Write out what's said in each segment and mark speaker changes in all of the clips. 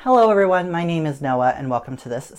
Speaker 1: Hello everyone, my name is Noah and welcome to this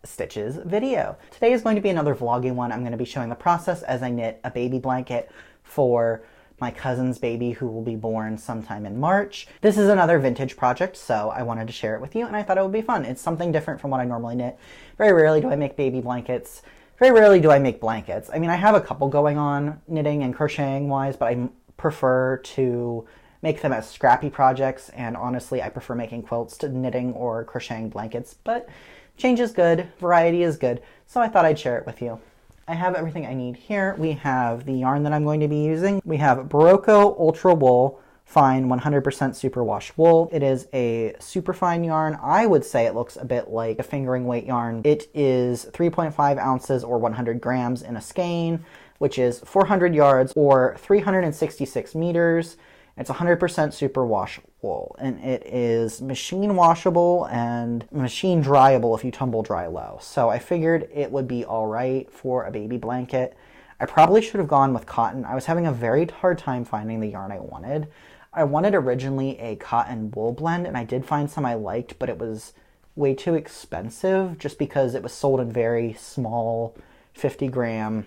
Speaker 1: Stitches video. Today is going to be another vloggy one. I'm going to be showing the process as I knit a baby blanket for my cousin's baby who will be born sometime in March. This is another vintage project, so I wanted to share it with you and I thought it would be fun. It's something different from what I normally knit. Very rarely do I make baby blankets. Very rarely do I make blankets. I mean, I have a couple going on knitting and crocheting wise, but I prefer to make them as scrappy projects, and honestly I prefer making quilts to knitting or crocheting blankets, but change is good, variety is good, so I thought I'd share it with you. I have everything I need here. We have the yarn that I'm going to be using. We have Berrocco Ultra Wool Fine 100% superwash wool. It is a super fine yarn. I would say it looks a bit like a fingering weight yarn. It is 3.5 ounces or 100 grams in a skein, which is 400 yards or 366 meters. It's 100% superwash wool, and it is machine washable and machine dryable if you tumble dry low. So I figured it would be all right for a baby blanket. I probably should have gone with cotton. I was having a very hard time finding the yarn I wanted. I wanted originally a cotton wool blend, and I did find some I liked, but it was way too expensive just because it was sold in very small 50-gram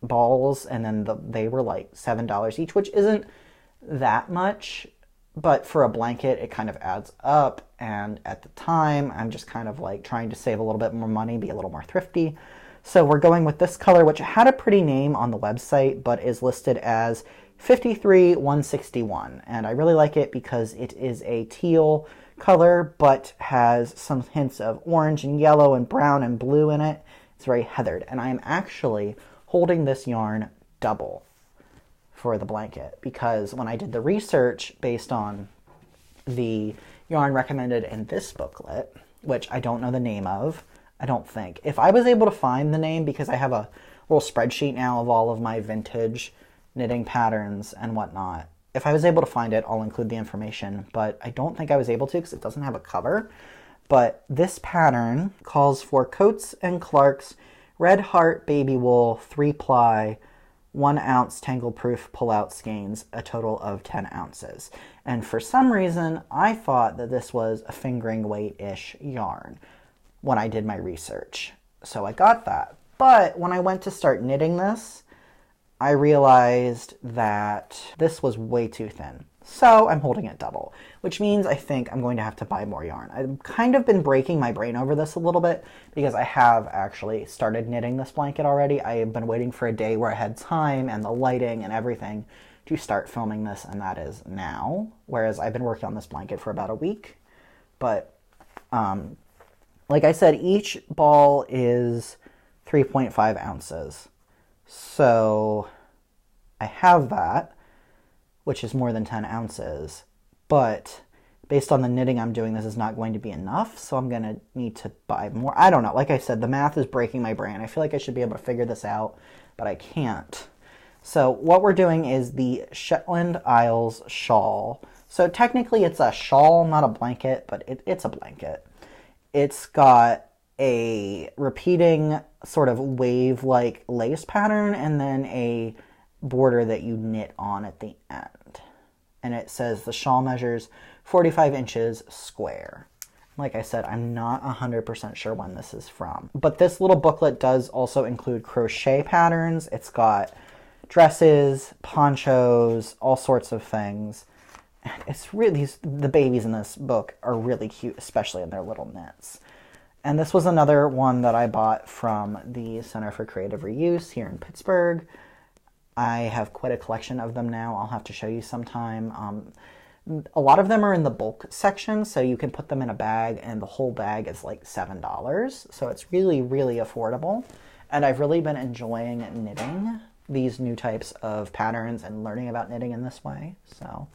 Speaker 1: balls, and then they were like $7 each, which isn't that much, but for a blanket it kind of adds up, and at the time I'm just kind of like trying to save a little bit more money, be a little more thrifty. So we're going with this color, which had a pretty name on the website but is listed as 53161, and I really like it because it is a teal color but has some hints of orange and yellow and brown and blue in it. It's very heathered, and I am actually holding this yarn double for the blanket because when I did the research based on the yarn recommended in this booklet, which I don't know the name of, I don't think. If I was able to find the name, because I have a little spreadsheet now of all of my vintage knitting patterns and whatnot, if I was able to find it, I'll include the information, but I don't think I was able to because it doesn't have a cover. But this pattern calls for Coates and Clark's Red Heart Baby Wool 3-ply 1 ounce tangle proof pull out skeins, a total of 10 ounces. And for some reason, I thought that this was a fingering weight-ish yarn when I did my research. So I got that. But when I went to start knitting this, I realized that this was way too thin. So I'm holding it double, which means I think I'm going to have to buy more yarn. I've kind of been breaking my brain over this a little bit because I have actually started knitting this blanket already. I have been waiting for a day where I had time and the lighting and everything to start filming this, and that is now. Whereas I've been working on this blanket for about a week. But like I said, each ball is 3.5 ounces. So I have that, which is more than 10 ounces, but based on the knitting I'm doing, this is not going to be enough, so I'm going to need to buy more. I don't know. Like I said, the math is breaking my brain. I feel like I should be able to figure this out, but I can't. So what we're doing is the Shetland Isles shawl. So technically it's a shawl, not a blanket, but it's a blanket. It's got a repeating sort of wave-like lace pattern and then a border that you knit on at the end. And it says the shawl measures 45 inches square. Like I said, I'm not 100% sure when this is from. But this little booklet does also include crochet patterns. It's got dresses, ponchos, all sorts of things. It's really, the babies in this book are really cute, especially in their little knits. And this was another one that I bought from the Center for Creative Reuse here in Pittsburgh. I have quite a collection of them now. I'll have to show you sometime. A lot of them are in the bulk section, so you can put them in a bag, and the whole bag is like $7. So it's really, really affordable. And I've really been enjoying knitting these new types of patterns and learning about knitting in this way. So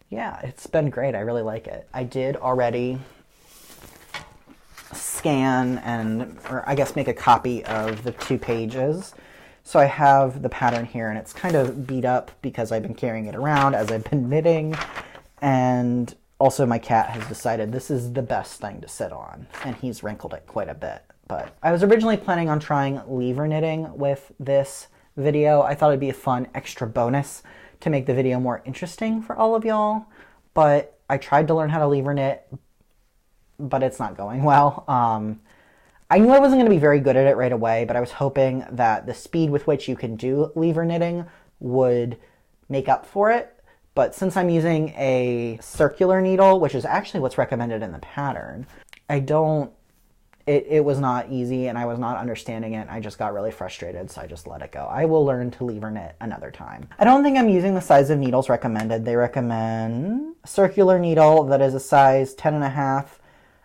Speaker 1: yeah, it's been great. I really like it. I did already scan or I guess make a copy of the 2 pages. So I have the pattern here, and it's kind of beat up because I've been carrying it around as I've been knitting, and also my cat has decided this is the best thing to sit on, and he's wrinkled it quite a bit. But I was originally planning on trying lever knitting with this video. I thought it'd be a fun extra bonus to make the video more interesting for all of y'all, but I tried to learn how to lever knit but it's not going well. I knew I wasn't going to be very good at it right away, but I was hoping that the speed with which you can do lever knitting would make up for it. But since I'm using a circular needle, which is actually what's recommended in the pattern, it was not easy and I was not understanding it. I just got really frustrated, so I just let it go. I will learn to lever knit another time. I don't think I'm using the size of needles recommended. They recommend a circular needle that is a size 10.5.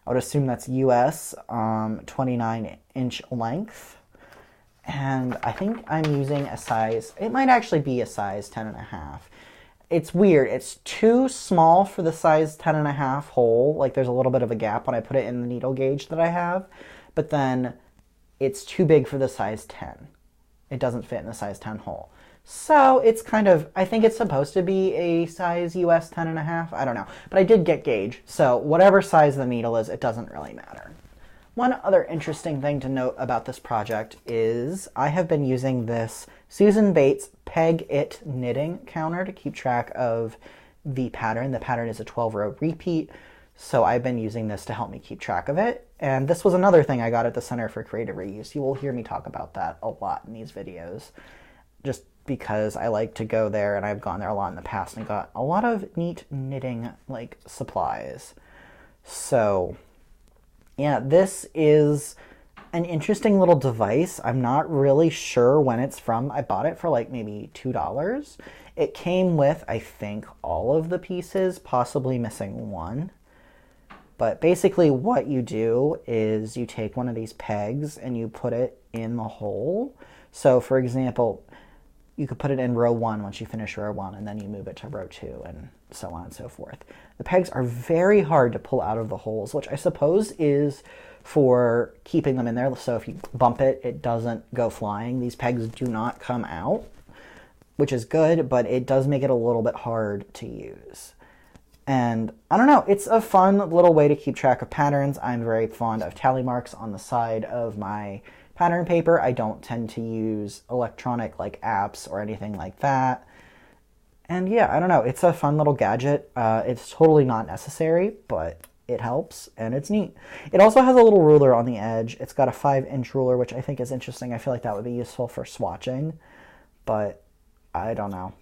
Speaker 1: I would assume that's US, 29-inch length. And I think I'm using a size, it might actually be a size 10.5. It's weird. It's too small for the size 10.5 hole. Like there's a little bit of a gap when I put it in the needle gauge that I have, but then it's too big for the size 10. It doesn't fit in the size 10 hole. So it's kind of, I think it's supposed to be a size US 10.5. I don't know, but I did get gauge. So whatever size the needle is, it doesn't really matter. One other interesting thing to note about this project is I have been using this Susan Bates Peg It knitting counter to keep track of the pattern. The pattern is a 12-row repeat, so I've been using this to help me keep track of it. And this was another thing I got at the Center for Creative Reuse. You will hear me talk about that a lot in these videos, just because I like to go there, and I've gone there a lot in the past and got a lot of neat knitting like supplies. So yeah, this is an interesting little device. I'm not really sure when it's from. I bought it for like maybe $2. It came with, I think, all of the pieces, possibly missing one. But basically what you do is you take one of these pegs and you put it in the hole. So for example, you could put it in row 1 once you finish row 1, and then you move it to row 2, and so on and so forth. The pegs are very hard to pull out of the holes, which I suppose is for keeping them in there. So if you bump it, it doesn't go flying. These pegs do not come out, which is good, but it does make it a little bit hard to use. And I don't know, it's a fun little way to keep track of patterns. I'm very fond of tally marks on the side of my pattern paper. I don't tend to use electronic like apps or anything like that. And yeah, I don't know, it's a fun little gadget. It's totally not necessary, but it helps and it's neat. It also has a little ruler on the edge. It's got a 5-inch ruler, which I think is interesting. I feel like that would be useful for swatching, but I don't know.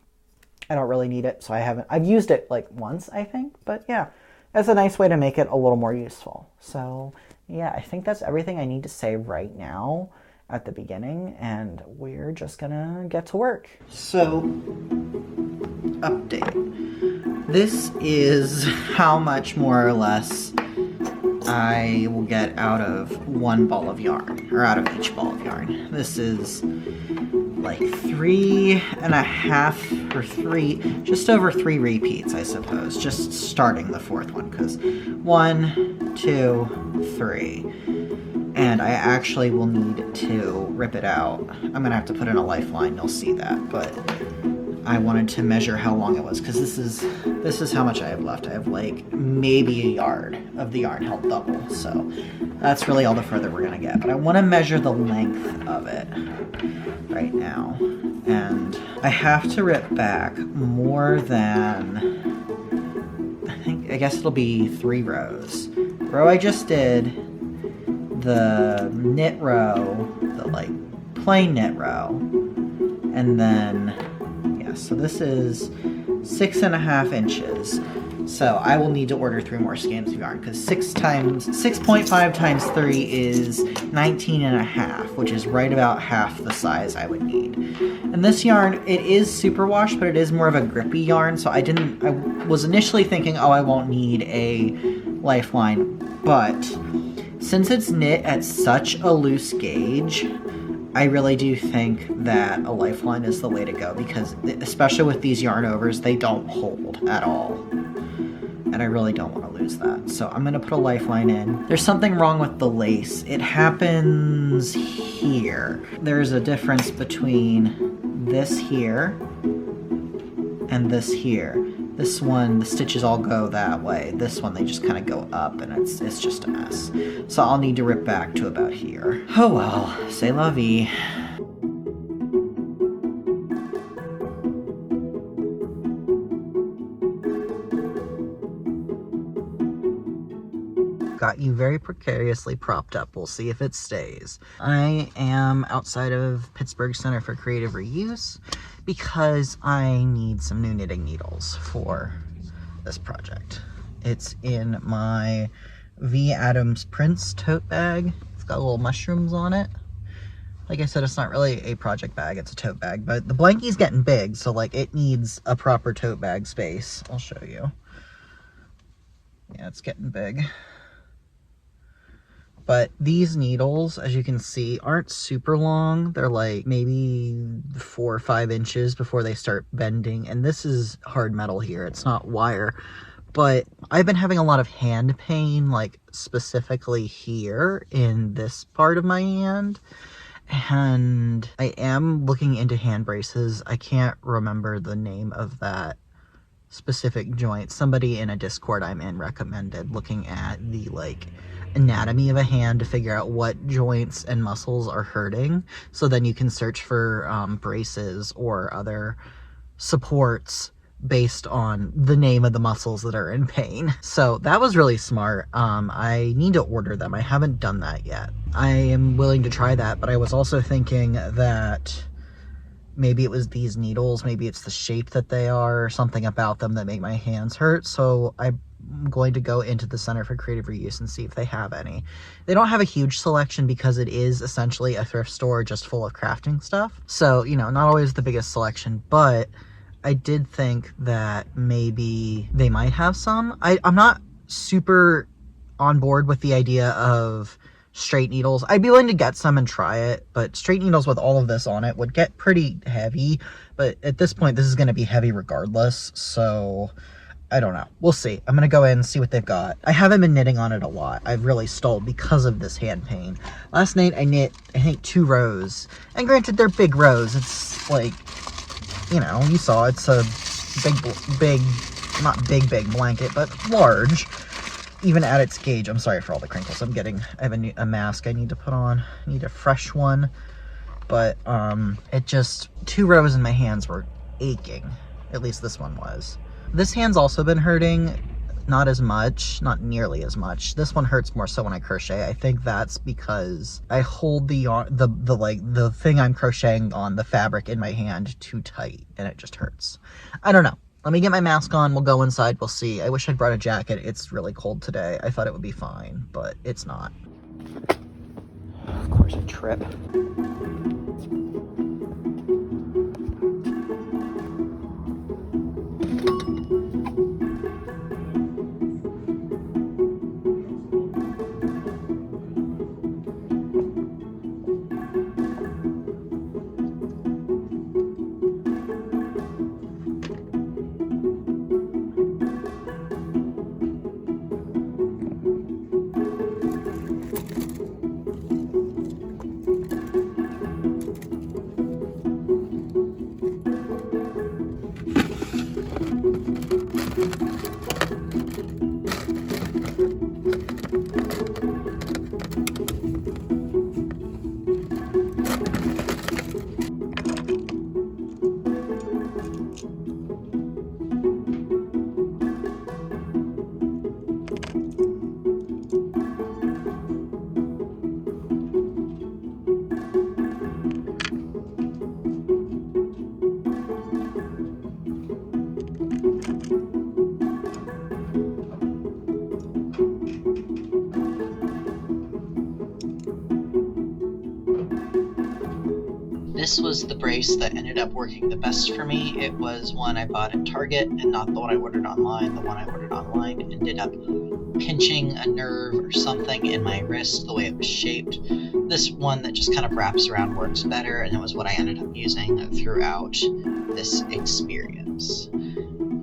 Speaker 1: I don't really need it, so I've used it like once, I think, but yeah, it's a nice way to make it a little more useful. So yeah, I think that's everything I need to say right now at the beginning, and we're just gonna get to work. So, update. This is how much more or less I will get out of one ball of yarn, or out of each ball of yarn. This is like 3.5 or 3, just over 3 repeats, I suppose, just starting the 4th one, because 1, 2, 3. And I actually will need to rip it out. I'm gonna have to put in a lifeline, you'll see that, but I wanted to measure how long it was, because this is how much I have left. I have like maybe a yard of the yarn held double, so that's really all the further we're gonna get. But I want to measure the length of it right now, and I have to rip back more than, I guess it'll be 3 rows. The row I just did, the knit row, the like plain knit row, and then so this is 6.5 inches. So I will need to order 3 more skeins of yarn, because 6.5 times 3 is 19.5, which is right about half the size I would need. And this yarn, it is superwash, but it is more of a grippy yarn, so I was initially thinking, oh, I won't need a lifeline, but since it's knit at such a loose gauge, I really do think that a lifeline is the way to go, because especially with these yarn overs, they don't hold at all. And I really don't want to lose that. So I'm going to put a lifeline in. There's something wrong with the lace. It happens here. There's a difference between this here and this here. This one, the stitches all go that way. This one, they just kind of go up, and it's just a mess. So I'll need to rip back to about here. Oh well, c'est la vie. got you very precariously propped up. We'll see if it stays. I am outside of Pittsburgh Center for Creative Reuse because I need some new knitting needles for this project. It's in my V. Adams Prince tote bag. It's got little mushrooms on it. Like I said, it's not really a project bag, it's a tote bag, but the Blankie's getting big, so like it needs a proper tote bag space. I'll show you. Yeah, it's getting big. But these needles, as you can see, aren't super long. They're like maybe 4 or 5 inches before they start bending. And this is hard metal here, it's not wire. But I've been having a lot of hand pain, like specifically here in this part of my hand. And I am looking into hand braces. I can't remember the name of that specific joint. Somebody in a Discord I'm in recommended looking at the like anatomy of a hand to figure out what joints and muscles are hurting, so then you can search for braces or other supports based on the name of the muscles that are in pain. So that was really smart. I need to order them. I haven't done that yet. I am willing to try that, but I was also thinking that maybe it was these needles, maybe it's the shape that they are, or something about them that make my hands hurt. So I'm going to go into the Center for Creative Reuse and see if they have any. They don't have a huge selection because it is essentially a thrift store just full of crafting stuff. So, you know, not always the biggest selection, but I did think that maybe they might have some. I'm not super on board with the idea of straight needles. I'd be willing to get some and try it, but straight needles with all of this on it would get pretty heavy. But at this point, this is going to be heavy regardless, so I don't know. We'll see. I'm going to go in and see what they've got. I haven't been knitting on it a lot. I've really stalled because of this hand pain. Last night I knit, I think, 2 rows. And granted, they're big rows. It's like, you know, you saw it's a big, not big blanket, but large. Even at its gauge. I'm sorry for all the crinkles. I have a mask I need to put on. I need a fresh one. But it just, 2 rows in my hands were aching. At least this one was. This hand's also been hurting. Not as much, not nearly as much. This one hurts more so when I crochet. I think that's because I hold the thing I'm crocheting on, the fabric in my hand, too tight, and it just hurts. I don't know. Let me get my mask on, we'll go inside, we'll see. I wish I'd brought a jacket. It's really cold today. I thought it would be fine, but it's not. Of course I trip. This was the brace that ended up working the best for me. It was one I bought at Target and not the one I ordered online. The one I ordered online ended up pinching a nerve or something in my wrist the way it was shaped. This one that just kind of wraps around works better, and it was what I ended up using throughout this experience.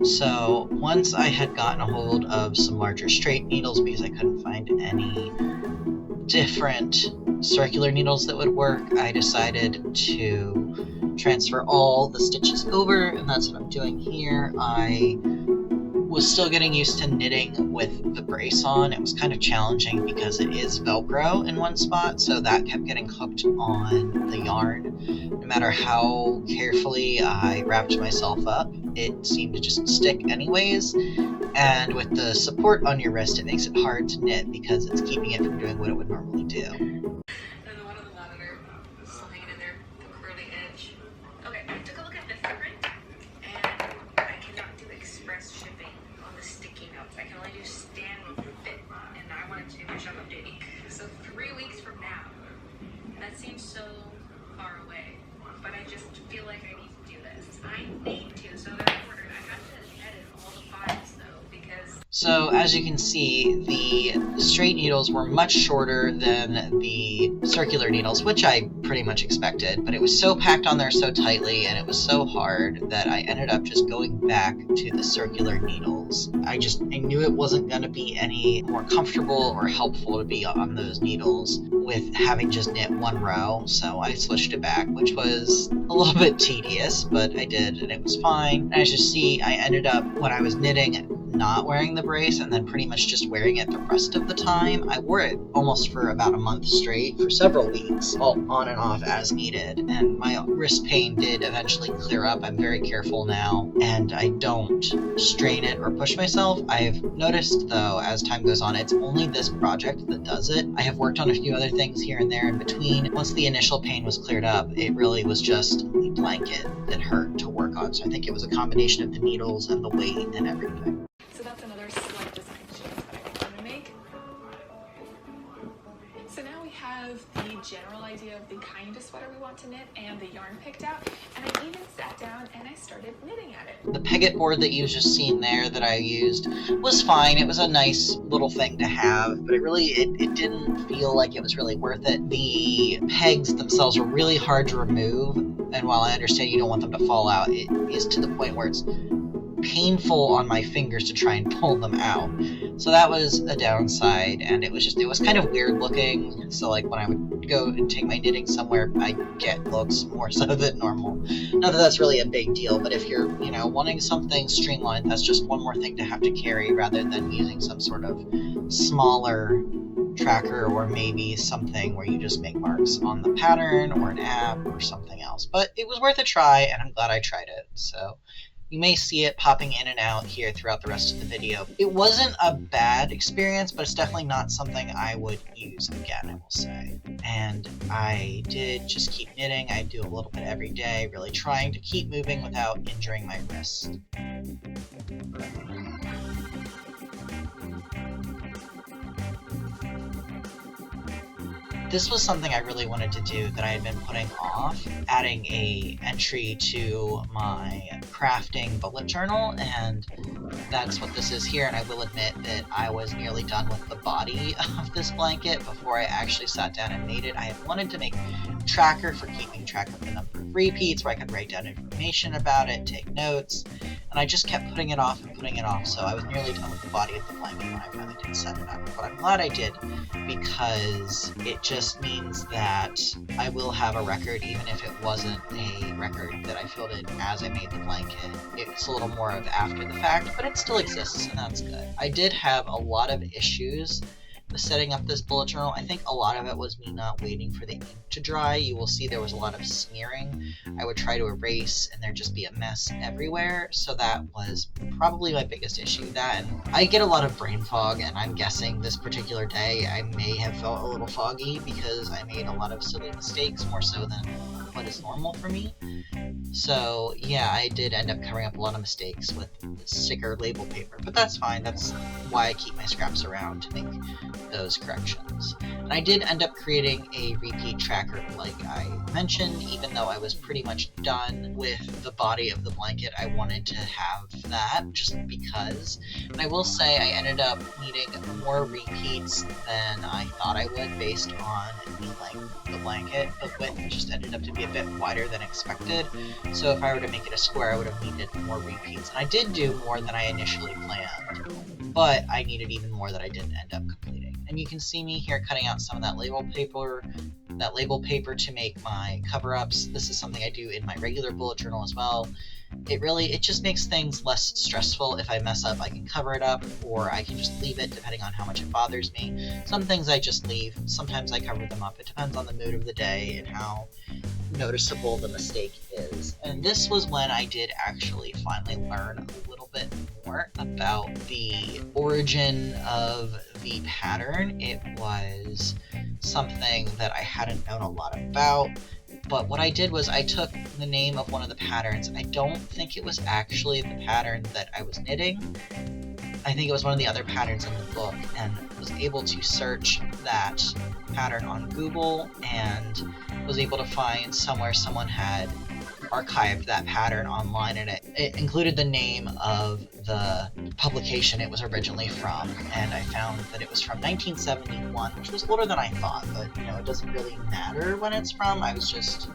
Speaker 1: So once I had gotten a hold of some larger straight needles because I couldn't find any different circular needles that would work, I decided to transfer all the stitches over, and that's what I'm doing here. I was still getting used to knitting with the brace on. It was kind of challenging because it is Velcro in one spot, so that kept getting hooked on the yarn. No matter how carefully I wrapped myself up, it seemed to just stick anyways. And with the support on your wrist, it makes it hard to knit because it's keeping it from doing what it would normally do.
Speaker 2: And the one on the monitor is still hanging in there, the curly edge. Okay, I took a look at the print, and I cannot do express shipping on the sticky notes. I can only do stand fit, and I wanted to do my shop updating. So 3 weeks from now, and that seems so far away, but I just feel like I need to do this. I need to, so they're ordered. I have to edit all the files though, because...
Speaker 1: So as you can see, the straight needles were much shorter than the circular needles, which I pretty much expected, but it was so packed on there so tightly and it was so hard that I ended up just going back to the circular needles. I knew it wasn't going to be any more comfortable or helpful to be on those needles with having just knit one row, so I switched it back, which was a little bit tedious, but I did and it was fine. And as you see, I ended up, when I was knitting, not wearing the brace and then pretty much just wearing it the rest of the time. I wore it almost for about a month straight for several weeks, all on and off as needed, and my wrist pain did eventually clear up. I'm very careful now and I don't strain it or push myself. I've noticed though, as time goes on, it's only this project that does it. I have worked on a few other things here and there in between. Once the initial pain was cleared up, it really was just the blanket that hurt to work on. So I think it was a combination of the needles and the weight and everything.
Speaker 2: So that's another slight design change that I want to make. So now we have the general idea of the kind of sweater we want to knit and the yarn picked out, and I even sat down and I started knitting at it. The pegget board that you've just seen there that I used was fine. It was a nice little thing to have, but it didn't feel like it was really worth it. The pegs themselves were really hard to remove, and while I understand you don't want them to fall out, it is to the point where it's painful on my fingers to try and pull them out. So that was a downside, and it was kind of weird looking. So like when I would go and take my knitting somewhere, I'd get looks more so than normal. Not that that's really a big deal, but if you're, wanting something streamlined, that's just one more thing to have to carry rather than using some sort of smaller tracker or maybe something where you just make marks on the pattern or an app or something else. But it was worth a try, and I'm glad I tried it. So you may see it popping in and out here throughout the rest of the video. It wasn't a bad experience, but it's definitely not something I would use again, I will say. And I did just keep knitting. I do a little bit every day, really trying to keep moving without injuring my wrist. This was something I really wanted to do that I had been putting off, adding a entry to my crafting bullet journal, and that's what this is here. And I will admit that I was nearly done with the body of this blanket before I actually sat down and made it. I had wanted to make a tracker for keeping track of the number of repeats where I could write down information about it, take notes, and I just kept putting it off and putting it off, so I was nearly done with the body of the blanket when I finally did set it up. But I'm glad I did, because it just means that I will have a record, even if it wasn't a record that I filled in as I made the blanket. It's a little more of after the fact, but it still exists, and that's good. I did have a lot of issues with setting up this bullet journal. I think a lot of it was me not waiting for the ink to dry. You will see there was a lot of smearing. I would try to erase and there'd just be a mess everywhere, so that was probably my biggest issue. That, and I get a lot of brain fog, and I'm guessing this particular day I may have felt a little foggy because I made a lot of silly mistakes, more so than what is normal for me. So yeah, I did end up covering up a lot of mistakes with sticker label paper, but that's fine. That's why I keep my scraps around, to make those corrections. And I did end up creating a repeat tracker like I mentioned. Even though I was pretty much done with the body of the blanket, I wanted to have that just because. And I will say I ended up needing more repeats than I thought I would based on the length of the blanket. The width just ended up to be a bit wider than expected, so if I were to make it a square I would have needed more repeats. And I did do more than I initially planned, but I needed even more that I didn't end up completing. And you can see me here cutting out some of that label paper to make my cover-ups. This is something I do in my regular bullet journal as well. It just makes things less stressful. If I mess up, I can cover it up, or I can just leave it depending on how much it bothers me. Some things I just leave, sometimes I cover them up. It depends on the mood of the day and how noticeable the mistake is. And this was when I did actually finally learn a little bit more about the origin of the pattern. It was something that I hadn't known a lot about, but what I did was I took the name of one of the patterns. I don't think it was actually the pattern that I was knitting. I think it was one of the other patterns in the book, and was able to search that pattern on Google and was able to find somewhere someone had archived that pattern online, and it included the name of the publication it was originally from, and I found that it was from 1971, which was older than I thought, but you know, it doesn't really matter when it's from. I was just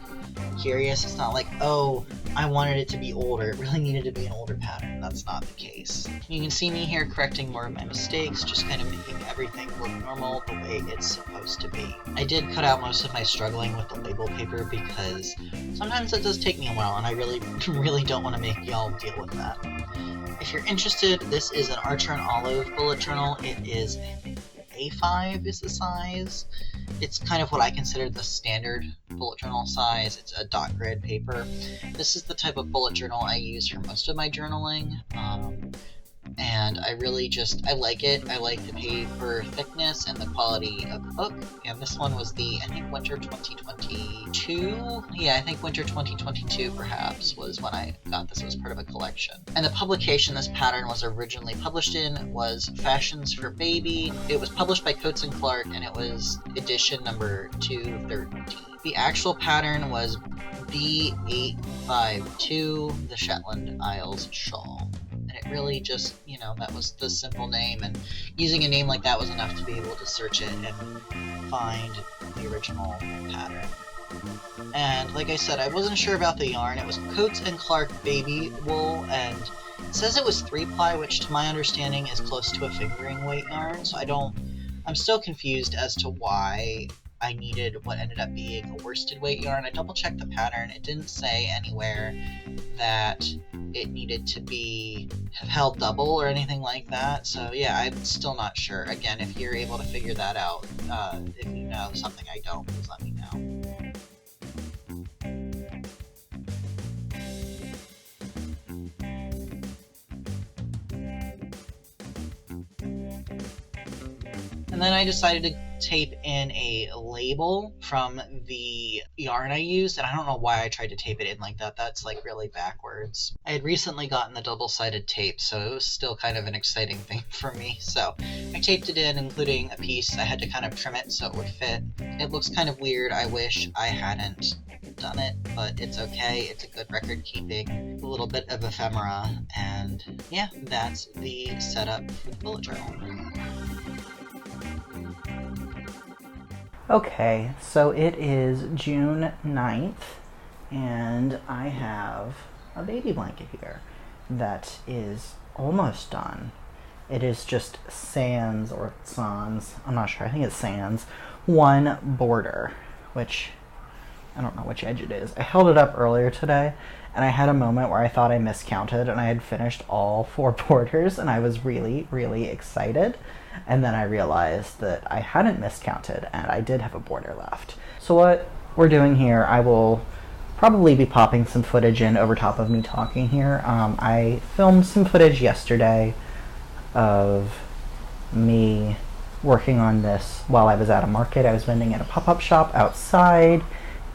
Speaker 2: curious. It's not like, oh, I wanted it to be older. It really needed to be an older pattern. That's not the case. You can see me here correcting more of my mistakes, just kind of making everything look normal the way it's supposed to be. I did cut out most of my struggling with the label paper because sometimes it does take me a while, and I really, really don't want to make y'all deal with that. If you're interested, this is an Archer and Olive bullet journal. It is, I think, A5 is the size. It's kind of what I consider the standard bullet journal size. It's a dot grid paper. This is the type of bullet journal I use for most of my journaling. And I really I like it. I like the paper thickness and the quality of the book. And this one was the, I think, winter 2022? Yeah, I think winter 2022 perhaps was when I got this. It was part of a collection. And the publication this pattern was originally published in was Fashions for Baby. It was published by Coates & Clark, and it was edition number 213. The actual pattern was B852, the Shetland Isles Shawl. It really just, you know, that was the simple name, and using a name like that was enough to be able to search it and find the original pattern. And like I said, I wasn't sure about the yarn. It was Coates & Clark baby wool, and it says it was 3-ply, which to my understanding is close to a fingering weight yarn, so I'm still confused as to why I needed what ended up being a worsted weight yarn. I double checked the pattern. It didn't say anywhere that it needed to have held double or anything like that. So yeah, I'm still not sure. Again, if you're able to figure that out, if you know something I don't, please let me know. And then I decided to tape in a label from the yarn I used, and I don't know why I tried to tape it in like that. That's like really backwards. I had recently gotten the double-sided tape, so it was still kind of an exciting thing for me. So I taped it in, including a piece. I had to kind of trim it so it would fit. It looks kind of weird. I wish I hadn't done it, but it's okay. It's a good record keeping, a little bit of ephemera, and yeah, that's the setup for the bullet journal.
Speaker 1: Okay, so it is June 9th, and I have a baby blanket here that is almost done. It is just sans, or sans, I'm not sure, I think it's sans, one border, which I don't know which edge it is. I held it up earlier today, and I had a moment where I thought I miscounted, and I had finished all 4 borders, and I was really, really excited. And then I realized that I hadn't miscounted, and I did have a border left. So what we're doing here, I will probably be popping some footage in over top of me talking here. I filmed some footage yesterday of me working on this while I was at a market. I was vending at a pop-up shop outside,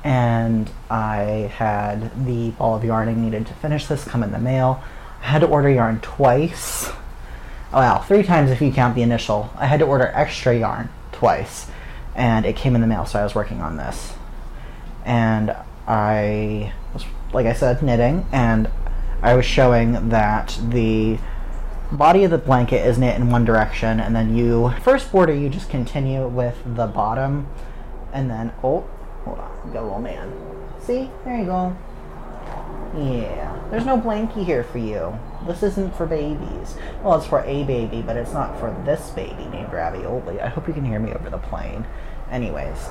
Speaker 1: and I had the ball of yarn I needed to finish this come in the mail. I had to order yarn twice. Well, 3 times if you count the initial. I had to order extra yarn twice, and it came in the mail, so I was working on this. And I was, like I said, knitting, and I was showing that the body of the blanket is knit in one direction, and then first border you just continue with the bottom, and then, oh, hold on, we got a little man. See? There you go. Yeah, there's no Blankie here for you. This isn't for babies. Well, it's for a baby, but it's not for this baby named Ravioli. I hope you can hear me over the plane. Anyways,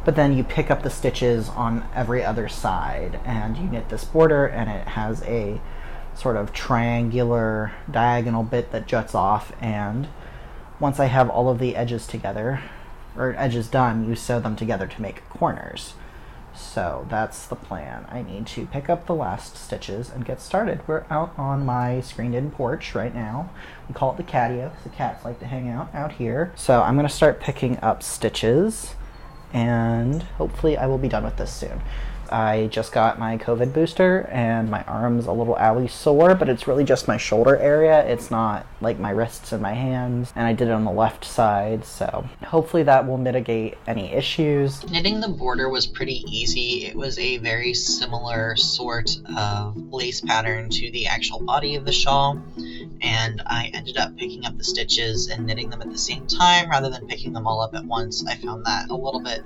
Speaker 1: but then you pick up the stitches on every other side, and you knit this border, and it has a sort of triangular diagonal bit that juts off, and once I have all of the edges together, or edges done, you sew them together to make corners. So that's the plan. I need to pick up the last stitches and get started. We're out on my screened-in porch right now. We call it the catio because the cats like to hang out here. So I'm going to start picking up stitches, and hopefully I will be done with this soon. I just got my COVID booster and my arm's a little owie sore, but it's really just my shoulder area. It's not like my wrists and my hands, and I did it on the left side, so hopefully that will mitigate any issues.
Speaker 2: Knitting the border was pretty easy. It was a very similar sort of lace pattern to the actual body of the shawl, and I ended up picking up the stitches and knitting them at the same time rather than picking them all up at once. I found that a little bit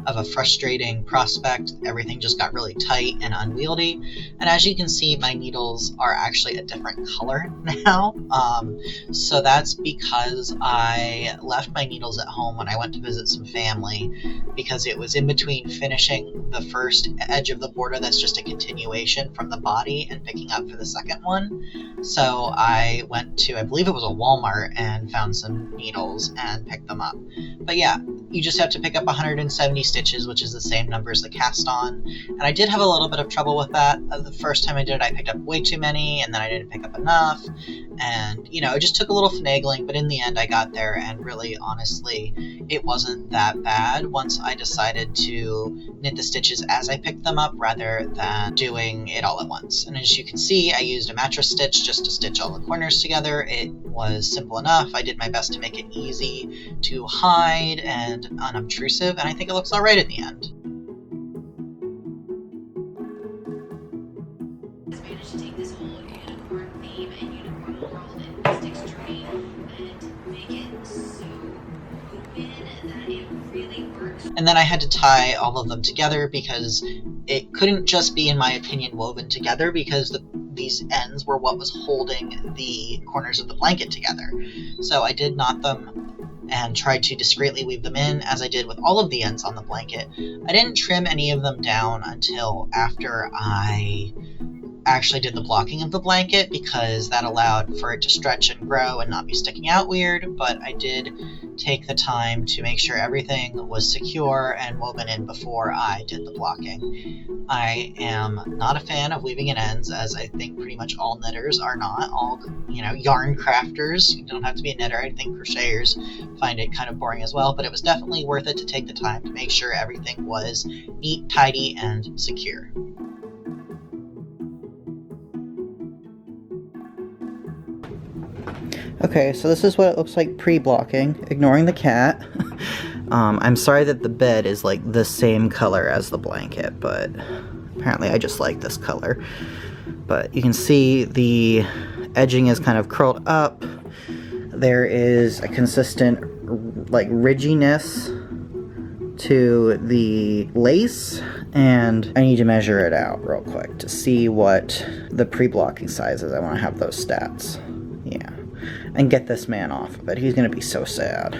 Speaker 2: of a frustrating prospect. Everything just got really tight and unwieldy, and as you can see, my needles are actually a different color now. So that's because I left my needles at home when I went to visit some family, because it was in between finishing the first edge of the border that's just a continuation from the body and picking up for the second one. So I went to, I believe it was a Walmart, and found some needles and picked them up. But yeah, you just have to pick up 170 stitches, which is the same number as the cast on. And I did have a little bit of trouble with that. The first time I did it, I picked up way too many, and then I didn't pick up enough. And, you know, it just took a little finagling, but in the end I got there, and really, honestly, it wasn't that bad once I decided to knit the stitches as I picked them up rather than doing it all at once. And as you can see, I used a mattress stitch just to stitch all the corners together. It was simple enough. I did my best to make it easy to hide and unobtrusive, and I think it looks alright in the end.
Speaker 3: To take this whole unicorn theme and unicorn world and stick string and make it so open that it really works.
Speaker 2: And then I had to tie all of them together because it couldn't just be, in my opinion, woven together, because these ends were what was holding the corners of the blanket together. So I did knot them and tried to discreetly weave them in, as I did with all of the ends on the blanket. I didn't trim any of them down until after I actually did the blocking of the blanket, because that allowed for it to stretch and grow and not be sticking out weird, but I did take the time to make sure everything was secure and woven in before I did the blocking. I am not a fan of weaving in ends, as I think pretty much all knitters are not. All, you know, yarn crafters, you don't have to be a knitter. I think crocheters find it kind of boring as well, but it was definitely worth it to take the time to make sure everything was neat, tidy, and secure.
Speaker 1: Okay, so this is what it looks like pre-blocking, ignoring the cat. I'm sorry that the bed is like the same color as the blanket, but apparently I just like this color. But you can see the edging is kind of curled up. There is a consistent like ridginess to the lace, and I need to measure it out real quick to see what the pre-blocking size is. I want to have those stats. Yeah. And get this man off of it. He's gonna be so sad.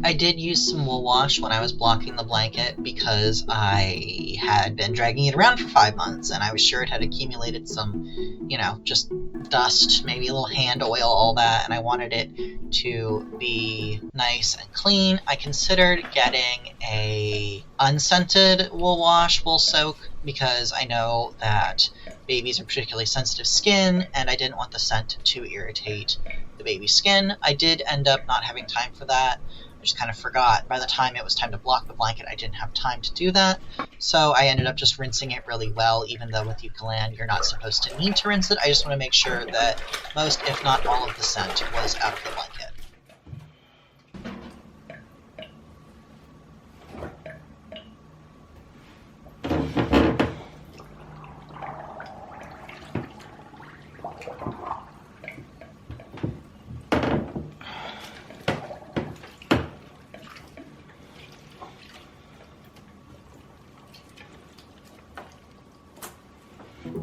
Speaker 2: I did use some wool wash when I was blocking the blanket, because I had been dragging it around for 5 months, and I was sure it had accumulated some, you know, just dust, maybe a little hand oil, all that, and I wanted it to be nice and clean. I considered getting a unscented wool wash, wool soak, because I know that babies are particularly sensitive skin, and I didn't want the scent to irritate the baby's skin. I did end up not having time for that. I just kind of forgot. By the time it was time to block the blanket, I didn't have time to do that. So I ended up just rinsing it really well, even though with Eucalan you're not supposed to need to rinse it. I just want to make sure that most, if not all, of the scent was out of the blanket.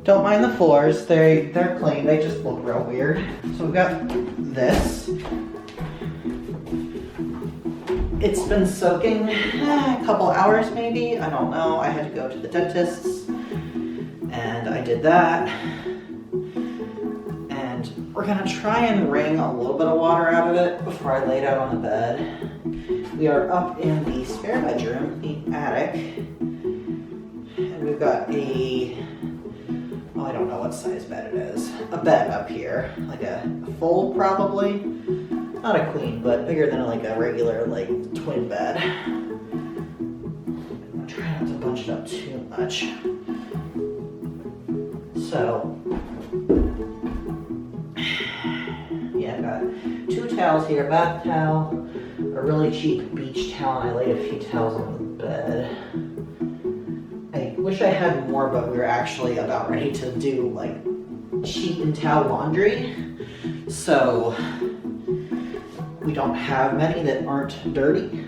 Speaker 1: Don't mind the floors, they're clean, they just look real weird. So we've got this. It's been soaking a couple hours maybe, I don't know. I had to go to the dentist's and I did that. And we're gonna try and wring a little bit of water out of it before I lay it out on the bed. We are up in the spare bedroom, the attic, And we've got a, oh, I don't know what size bed it is. A bed up here, like a full probably. Not a queen, but bigger than like a regular like twin bed. I'm trying not to bunch it up too much. So, yeah, I got 2 towels here, a bath towel, a really cheap beach towel, and I laid a few towels on the bed. I wish I had more, but we were actually about ready to do like sheet and towel laundry. So, we don't have many that aren't dirty.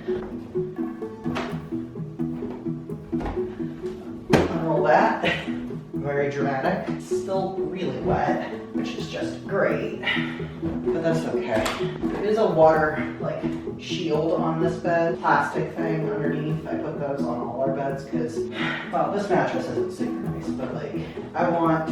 Speaker 1: Unroll that. Very dramatic. Still really wet, which is just great. But that's okay. There is a water like shield on this bed, plastic thing underneath. I put those on all our beds because, well, this mattress isn't super nice, but like I want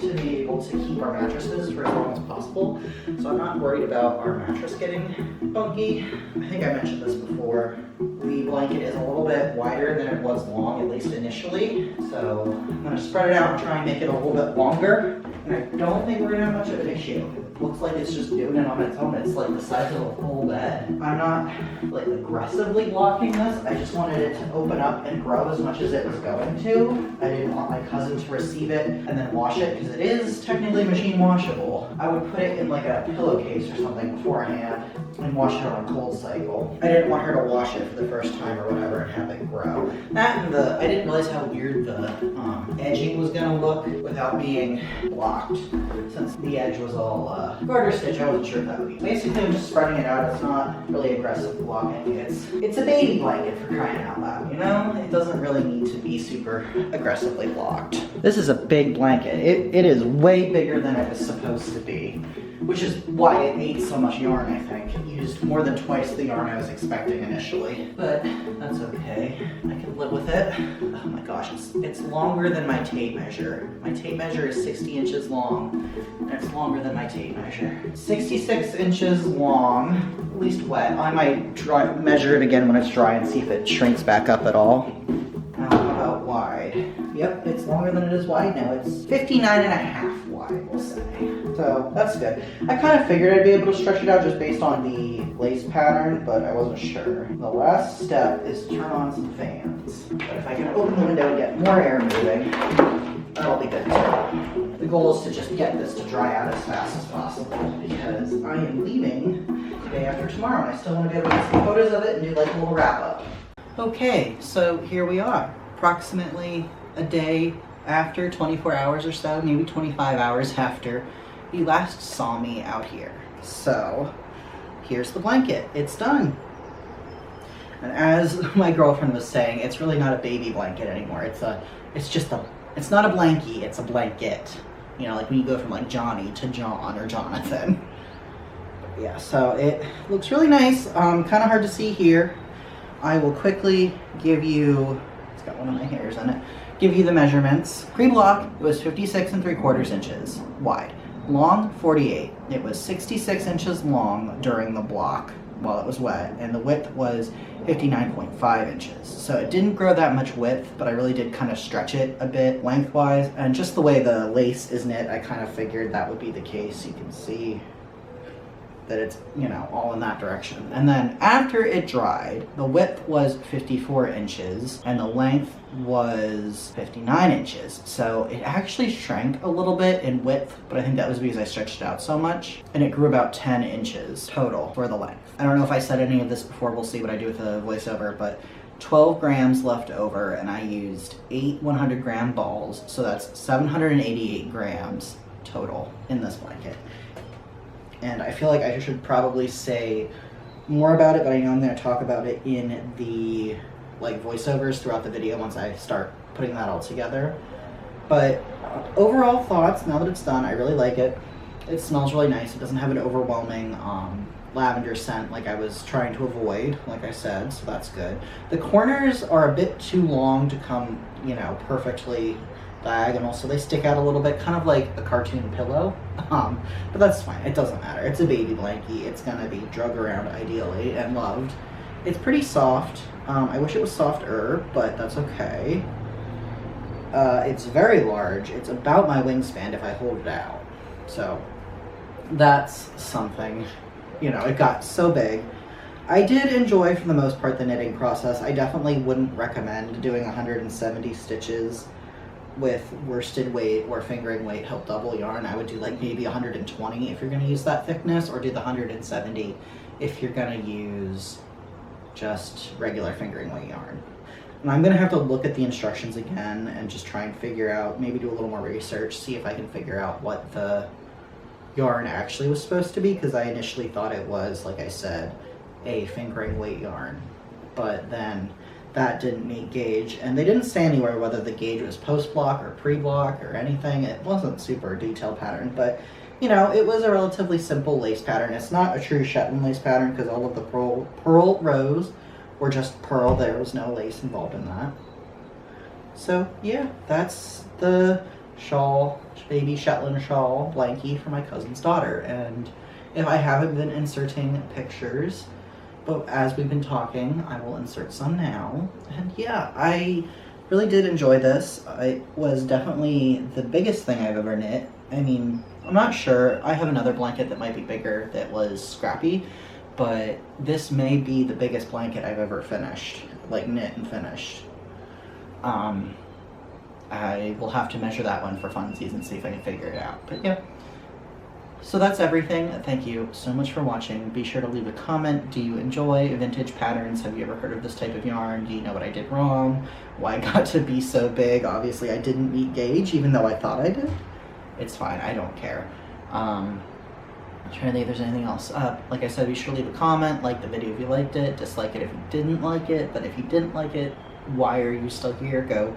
Speaker 1: to be able to keep our mattresses for as long as possible. So I'm not worried about our mattress getting funky. I think I mentioned this before. The blanket is a little bit wider than it was long, at least initially. So I'm gonna spread it out and try and make it a little bit longer. And I don't think we're gonna have much of an issue. It looks like it's just doing it on its own. It's like the size of a full bed. I'm not like aggressively blocking this. I just wanted it to open up and grow as much as it was going to. I didn't want my cousin to receive it and then wash it because it is technically machine washable. I would put it in like a pillowcase or something beforehand and wash it on a cold cycle. I didn't want her to wash it for the first time or whatever and have it grow. That and I didn't realize how weird the edging was gonna look without being blocked. Since the edge was all garter stitch, I wasn't sure if that would be. Basically, I'm just spreading it out. It's not really aggressive blocking. It's a baby blanket for crying out loud, you know? It doesn't really need to be super aggressively blocked. This is a big blanket. It is way bigger than it was supposed to be, which is why it ate so much yarn, I think. It used more than twice the yarn I was expecting initially, but that's okay. I can live with it. Oh my gosh, it's longer than my tape measure. My tape measure is 60 inches long, and it's longer than my tape measure. 66 inches long, at least wet. I might measure it again when it's dry and see if it shrinks back up at all. How about wide? Yep, it's longer than it is wide now. It's 59.5 wide, we'll say. So that's good. I kind of figured I'd be able to stretch it out just based on the lace pattern, but I wasn't sure. The last step is to turn on some fans. But if I can open the window and get more air moving, that'll be good too. The goal is to just get this to dry out as fast as possible because I am leaving the day after tomorrow and I still want to be able to get some photos of it and do like a little wrap up. Okay, so here we are, approximately a day after, 24 hours or so, maybe 25 hours after you last saw me out here. So here's the blanket, it's done. And as my girlfriend was saying, it's really not a baby blanket anymore. It's not a blankie, it's a blanket. You know, like when you go from like Johnny to John or Jonathan. But yeah, so it looks really nice, kind of hard to see here. I will quickly give you, it's got one of my hairs in it, give you the measurements. Pre-block, it was 56 3/4 inches wide. Long, 48. It was 66 inches long during the block while it was wet, and the width was 59.5 inches. So it didn't grow that much width, but I really did kind of stretch it a bit lengthwise, and just the way the lace is knit, I kind of figured that would be the case. You can see that it's, you know, all in that direction. And then after it dried, the width was 54 inches and the length was 59 inches. So it actually shrank a little bit in width, but I think that was because I stretched it out so much, and it grew about 10 inches total for the length. I don't know if I said any of this before, we'll see what I do with the voiceover, but 12 grams left over, and I used 8 100-gram balls, so that's 788 grams total in this blanket. And I feel like I should probably say more about it, but I know I'm going to talk about it in the like voiceovers throughout the video once I start putting that all together. But overall thoughts, now that it's done, I really like it. It smells really nice. It doesn't have an overwhelming lavender scent like I was trying to avoid, like I said, so that's good. The corners are a bit too long to come, you know, perfectly diagonal, so they stick out a little bit, kind of like a cartoon pillow. But that's fine, it doesn't matter. It's a baby blankie. It's gonna be drug around ideally and loved. It's pretty soft. I wish it was softer, but that's okay. It's very large. It's about my wingspan if I hold it out. So that's something. You know, it got so big. I did enjoy, for the most part, the knitting process. I definitely wouldn't recommend doing 170 stitches with worsted weight or fingering weight help double yarn. I would do like maybe 120 if you're going to use that thickness, or do the 170 if you're going to use just regular fingering weight yarn. And I'm going to have to look at the instructions again and just try and figure out, maybe do a little more research, see if I can figure out what the yarn actually was supposed to be, because I initially thought it was, like I said, a fingering weight yarn, but then that didn't meet gauge, and they didn't say anywhere whether the gauge was post-block or pre-block or anything. It wasn't super detailed pattern, but you know, it was a relatively simple lace pattern. It's not a true Shetland lace pattern because all of the pearl rows were just pearl. There was no lace involved in that. So yeah, that's the shawl, baby Shetland shawl blankie for my cousin's daughter. And if I haven't been inserting pictures, but as we've been talking, I will insert some now. And yeah, I really did enjoy this. It was definitely the biggest thing I've ever knit. I mean, I'm not sure. I have another blanket that might be bigger that was scrappy, but this may be the biggest blanket I've ever finished, like knit and finished. I will have to measure that one for funsies and see if I can figure it out. But yeah. So that's everything. Thank you so much for watching. Be sure to leave a comment. Do you enjoy vintage patterns? Have you ever heard of this type of yarn? Do you know what I did wrong? Why it got to be so big? Obviously I didn't meet gauge, even though I thought I did. It's fine, I don't care. I'm trying to think if there's anything else. Like I said, be sure to leave a comment, like the video if you liked it, dislike it if you didn't like it, but if you didn't like it, why are you still here? Go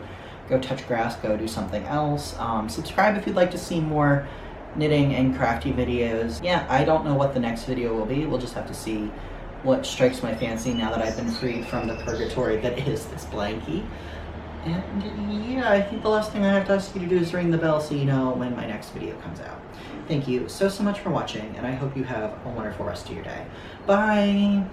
Speaker 1: touch grass, go do something else. Subscribe if you'd like to see more knitting and crafty videos. Yeah, I don't know what the next video will be. We'll just have to see what strikes my fancy now that I've been freed from the purgatory that is this blankie. And yeah, I think the last thing I have to ask you to do is ring the bell so you know when my next video comes out. Thank you so much for watching, and I hope you have a wonderful rest of your day. Bye!